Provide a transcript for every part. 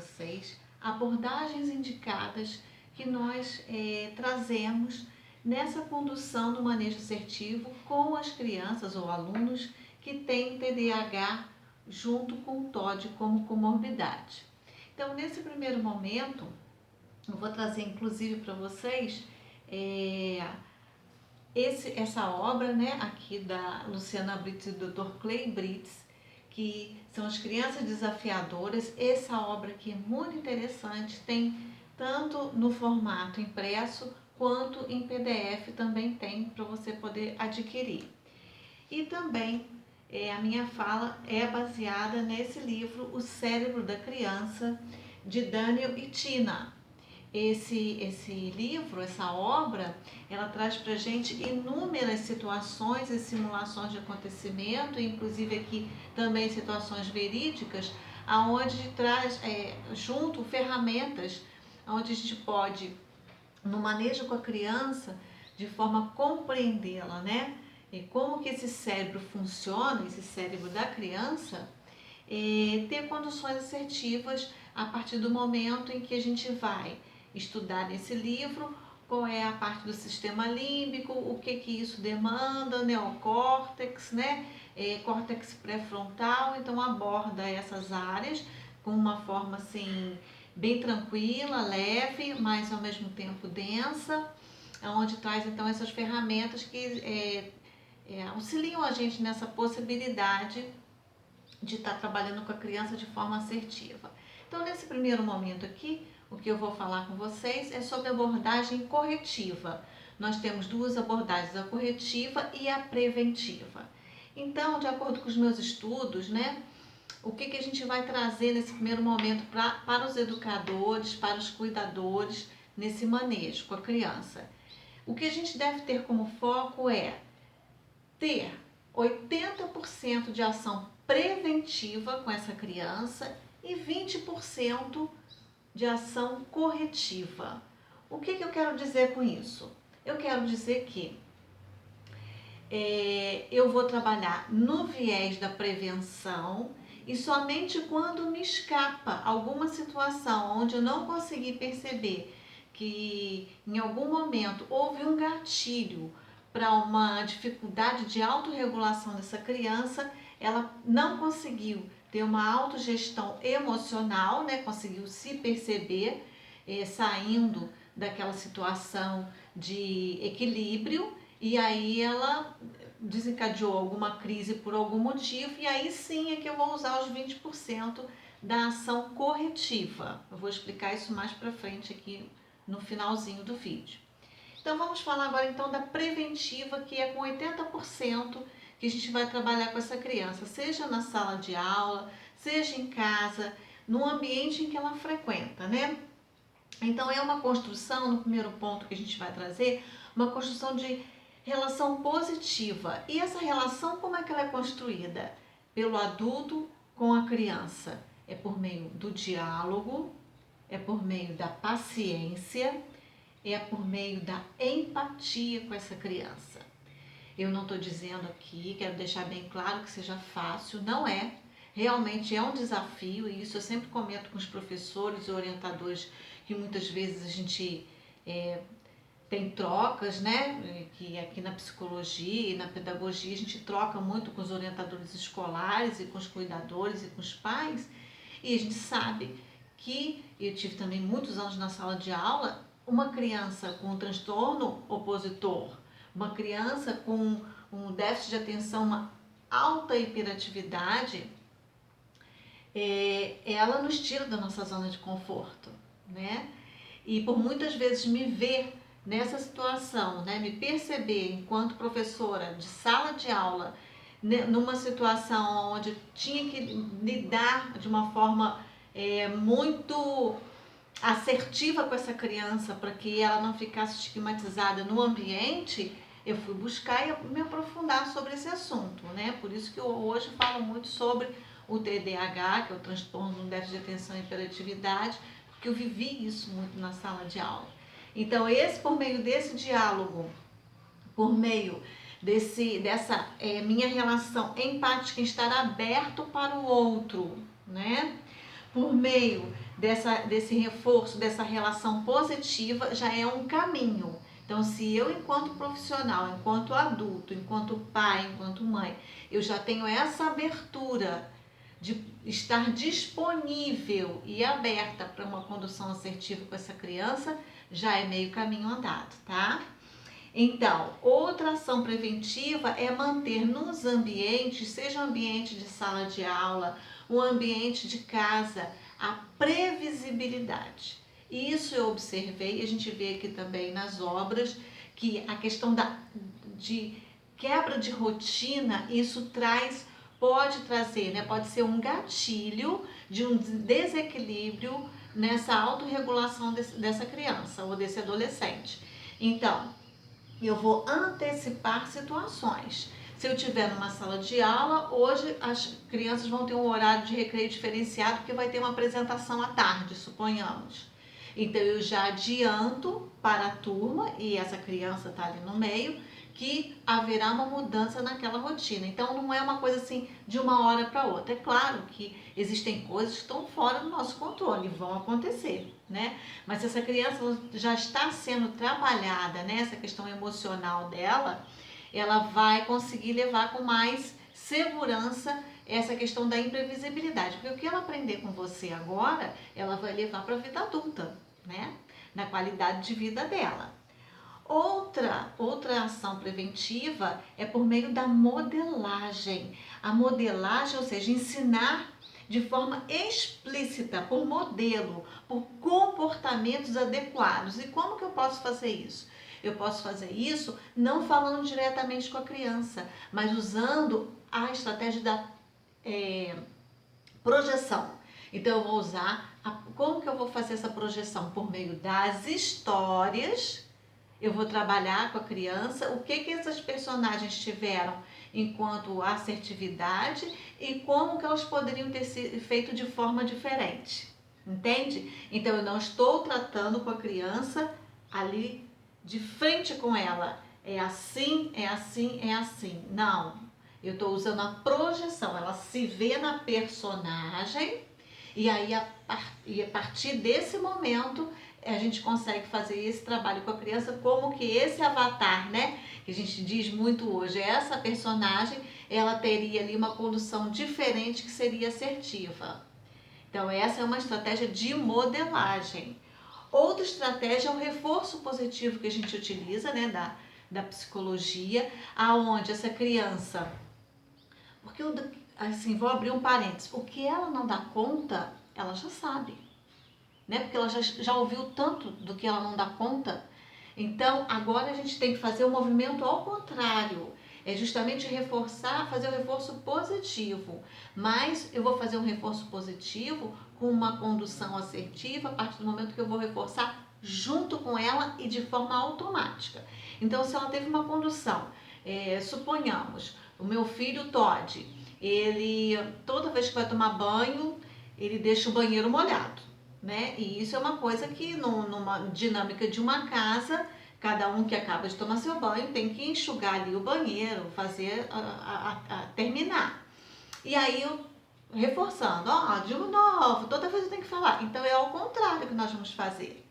vocês abordagens indicadas que nós trazemos nessa condução do manejo assertivo com as crianças ou alunos que têm TDAH junto com o TOD como comorbidade. Então, nesse primeiro momento, eu vou trazer inclusive para vocês essa obra, né, aqui da Luciana Brits e do Dr. Clay Brits, que são as crianças desafiadoras. Essa obra aqui é muito interessante, tem tanto no formato impresso quanto em PDF também tem para você poder adquirir. E também a minha fala é baseada nesse livro, O Cérebro da Criança, de Daniel e Tina. Esse livro, essa obra, ela traz para a gente inúmeras situações e simulações de acontecimento, inclusive aqui também situações verídicas, aonde traz junto ferramentas onde a gente pode, no manejo com a criança, de forma a compreendê-la, né? E como que esse cérebro funciona, esse cérebro da criança, ter conduções assertivas a partir do momento em que a gente vai estudar nesse livro qual é a parte do sistema límbico, o que isso demanda, neocórtex, né? Córtex pré-frontal, então aborda essas áreas com uma forma assim bem tranquila, leve, mas ao mesmo tempo densa, onde traz então essas ferramentas que auxiliam a gente nessa possibilidade de estar trabalhando com a criança de forma assertiva. Então, nesse primeiro momento aqui, o que eu vou falar com vocês é sobre a abordagem corretiva. Nós temos duas abordagens, a corretiva e a preventiva. Então, de acordo com os meus estudos, né, o que a gente vai trazer nesse primeiro momento para os educadores, para os cuidadores, nesse manejo com a criança? O que a gente deve ter como foco é ter 80% de ação preventiva com essa criança e 20% de ação corretiva. O que eu quero dizer com isso? Eu quero dizer que eu vou trabalhar no viés da prevenção e somente quando me escapa alguma situação onde eu não consegui perceber que em algum momento houve um gatilho para uma dificuldade de autorregulação dessa criança, ela não conseguiu ter uma autogestão emocional, né? Conseguiu se perceber saindo daquela situação de equilíbrio, e aí ela desencadeou alguma crise por algum motivo, e aí sim é que eu vou usar os 20% da ação corretiva. Eu vou explicar isso mais para frente aqui no finalzinho do vídeo. Então vamos falar agora então da preventiva, que é com 80% que a gente vai trabalhar com essa criança, seja na sala de aula, seja em casa, no ambiente em que ela frequenta, né? Então é uma construção, no primeiro ponto que a gente vai trazer, uma construção de relação positiva. E essa relação, como é que ela é construída? Pelo adulto com a criança. É por meio do diálogo, é por meio da paciência, é por meio da empatia com essa criança. Eu não estou dizendo aqui, quero deixar bem claro que seja fácil, não é. Realmente é um desafio, e isso eu sempre comento com os professores e orientadores, que muitas vezes a gente tem trocas, né? Que aqui na psicologia e na pedagogia a gente troca muito com os orientadores escolares e com os cuidadores e com os pais, e a gente sabe que, eu tive também muitos anos na sala de aula, uma criança com um transtorno opositor, uma criança com um déficit de atenção, uma alta hiperatividade, ela nos tira da nossa zona de conforto, né? E por muitas vezes me ver nessa situação, né, me perceber enquanto professora de sala de aula, numa situação onde tinha que lidar de uma forma muito assertiva com essa criança para que ela não ficasse estigmatizada no ambiente, eu fui buscar e me aprofundar sobre esse assunto, né? Por isso que eu hoje falo muito sobre o TDAH, que é o transtorno do déficit de atenção e hiperatividade, porque eu vivi isso muito na sala de aula. Então, por meio desse diálogo, por meio dessa minha relação empática, estar aberto para o outro, né? Por meio desse reforço, dessa relação positiva, já é um caminho. Então, se eu, enquanto profissional, enquanto adulto, enquanto pai, enquanto mãe, eu já tenho essa abertura de estar disponível e aberta para uma condução assertiva com essa criança, já é meio caminho andado, tá? Então, outra ação preventiva é manter nos ambientes, seja um ambiente de sala de aula, um ambiente de casa, a previsibilidade. Isso eu observei, a gente vê aqui também nas obras, que a questão de quebra de rotina, isso pode trazer, né? Pode ser um gatilho de um desequilíbrio nessa autorregulação dessa criança ou desse adolescente. Então, eu vou antecipar situações. Se eu tiver numa sala de aula, hoje as crianças vão ter um horário de recreio diferenciado porque vai ter uma apresentação à tarde, suponhamos. Então eu já adianto para a turma, e essa criança está ali no meio, que haverá uma mudança naquela rotina. Então não é uma coisa assim de uma hora para outra. É claro que existem coisas que estão fora do nosso controle, vão acontecer, né? Mas se essa criança já está sendo trabalhada, né, essa questão emocional dela, ela vai conseguir levar com mais segurança essa questão da imprevisibilidade. Porque o que ela aprender com você agora, ela vai levar para a vida adulta, né? Na qualidade de vida dela. Outra ação preventiva é por meio da modelagem. A modelagem, ou seja, ensinar de forma explícita, por modelo, por comportamentos adequados. E como que eu posso fazer isso? Eu posso fazer isso não falando diretamente com a criança, mas usando a estratégia da projeção. Então eu vou usar, como que eu vou fazer essa projeção? Por meio das histórias. Eu vou trabalhar com a criança o que essas personagens tiveram enquanto assertividade e como que elas poderiam ter sido feito de forma diferente. Entende? Então eu não estou tratando com a criança ali de frente com ela. É assim, é assim, é assim. Não. Eu estou usando a projeção. Ela se vê na personagem e aí a partir desse momento a gente consegue fazer esse trabalho com a criança, como que esse avatar, né, que a gente diz muito hoje, essa personagem, ela teria ali uma condução diferente que seria assertiva. Então essa é uma estratégia de modelagem. Outra estratégia é o reforço positivo que a gente utiliza, né, da psicologia, aonde essa criança, porque assim, vou abrir um parênteses, o que ela não dá conta, ela já sabe. Né? Porque ela já ouviu tanto do que ela não dá conta. Então, agora a gente tem que fazer o movimento ao contrário. É justamente reforçar, fazer o reforço positivo. Mas eu vou fazer um reforço positivo com uma condução assertiva a partir do momento que eu vou reforçar junto com ela e de forma automática. Então, se ela teve uma condução, suponhamos, o meu filho Todd, ele toda vez que vai tomar banho, ele deixa o banheiro molhado. Né? E isso é uma coisa que numa dinâmica de uma casa, cada um que acaba de tomar seu banho tem que enxugar ali o banheiro, fazer terminar. E aí eu reforçando, de novo, toda vez eu tenho que falar. Então é ao contrário que nós vamos fazer.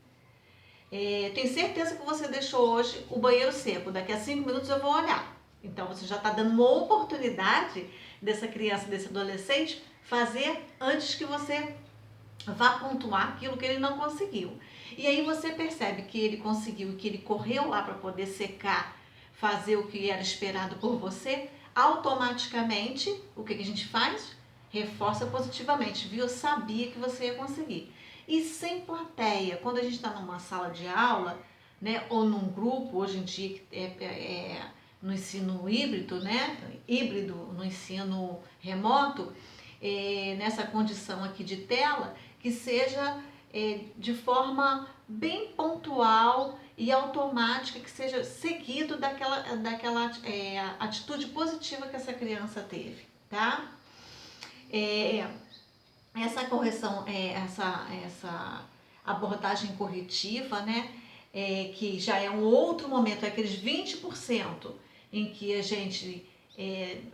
Tenho certeza que você deixou hoje o banheiro seco, daqui a 5 minutos eu vou olhar. Então você já está dando uma oportunidade dessa criança, desse adolescente, fazer antes que você vá pontuar aquilo que ele não conseguiu. E aí você percebe que ele conseguiu, que ele correu lá para poder secar, fazer o que era esperado por você, automaticamente, o que a gente faz? Reforça positivamente, viu? Eu sabia que você ia conseguir. E sem plateia, quando a gente está numa sala de aula, né, ou num grupo, hoje em dia no ensino híbrido, né, no ensino remoto, nessa condição aqui de tela, que seja de forma bem pontual e automática, que seja seguido daquela atitude positiva que essa criança teve, tá? Essa correção, essa abordagem corretiva, né? Que já é um outro momento, aqueles 20% em que a gente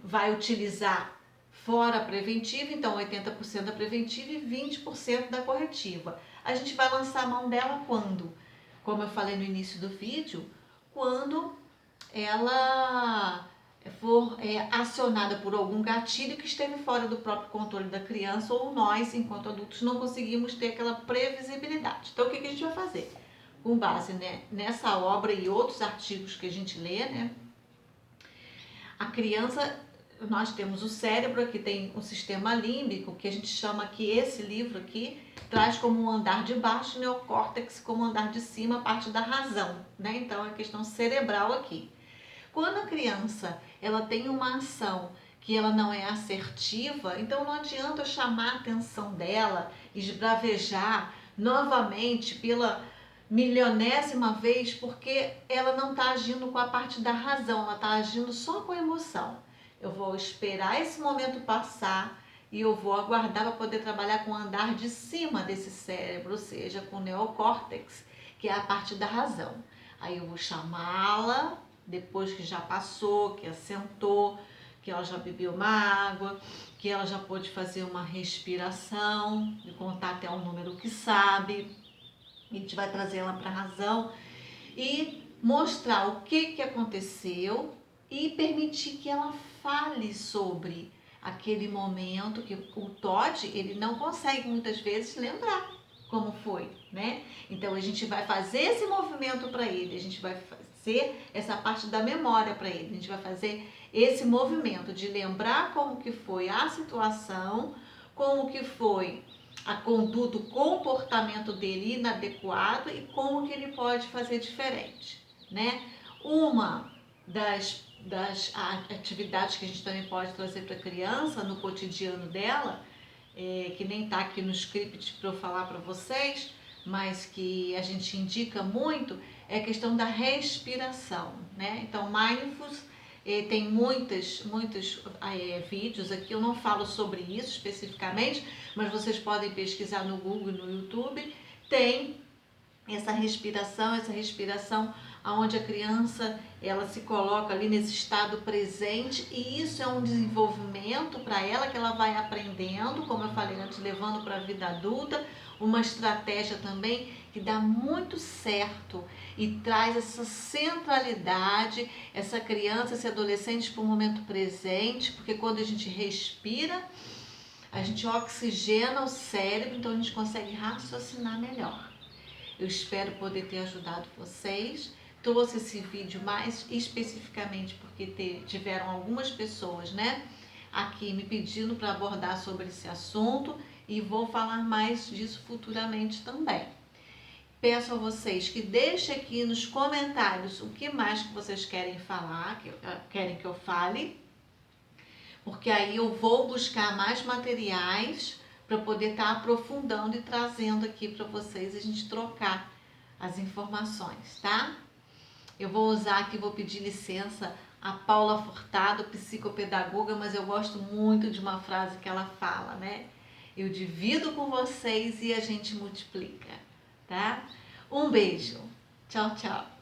vai utilizar fora a preventiva, então 80% da preventiva e 20% da corretiva. A gente vai lançar a mão dela quando? Como eu falei no início do vídeo, quando ela for acionada por algum gatilho que esteve fora do próprio controle da criança, ou nós, enquanto adultos, não conseguimos ter aquela previsibilidade. Então, o que a gente vai fazer? Com base, né, nessa obra e outros artigos que a gente lê, né, a criança, nós temos o cérebro, aqui tem o sistema límbico, que a gente chama aqui, esse livro aqui, traz como um andar de baixo, neocórtex como um andar de cima, a parte da razão, né? Então, é a questão cerebral aqui. Quando a criança ela tem uma ação que ela não é assertiva, então não adianta eu chamar a atenção dela, esbravejar novamente pela milionésima vez, porque ela não está agindo com a parte da razão, ela está agindo só com a emoção. Eu vou esperar esse momento passar e eu vou aguardar para poder trabalhar com o andar de cima desse cérebro, ou seja, com o neocórtex, que é a parte da razão. Aí eu vou chamá-la depois que já passou, que assentou, que ela já bebeu uma água, que ela já pôde fazer uma respiração, de contar até um número que sabe. A gente vai trazer ela para a razão e mostrar o que aconteceu e permitir que ela fale sobre aquele momento que o Todd, ele não consegue muitas vezes lembrar como foi, né? Então a gente vai fazer esse movimento para ele, a gente vai fazer essa parte da memória para ele, a gente vai fazer esse movimento de lembrar como que foi a situação, como que foi a conduta, o comportamento dele inadequado e como que ele pode fazer diferente, né? Uma das atividades que a gente também pode trazer para a criança no cotidiano dela, que nem está aqui no script para eu falar para vocês, mas que a gente indica muito, é a questão da respiração, né? Então, Mindfulness tem muitos vídeos aqui, eu não falo sobre isso especificamente, mas vocês podem pesquisar no Google e no YouTube, tem essa respiração onde a criança ela se coloca ali nesse estado presente, e isso é um desenvolvimento para ela que ela vai aprendendo, como eu falei antes, levando para a vida adulta, uma estratégia também que dá muito certo e traz essa centralidade, essa criança, esse adolescente para o momento presente, porque quando a gente respira, a gente oxigena o cérebro, então a gente consegue raciocinar melhor. Eu espero poder ter ajudado vocês. Trouxe esse vídeo mais especificamente porque tiveram algumas pessoas, né, aqui me pedindo para abordar sobre esse assunto, e vou falar mais disso futuramente também. Peço a vocês que deixem aqui nos comentários o que mais que vocês querem falar, querem que eu fale, porque aí eu vou buscar mais materiais para poder estar aprofundando e trazendo aqui para vocês, a gente trocar as informações, tá? Eu vou usar aqui, vou pedir licença a Paula Furtado, psicopedagoga, mas eu gosto muito de uma frase que ela fala, né? Eu divido com vocês e a gente multiplica, tá? Um beijo. Tchau, tchau.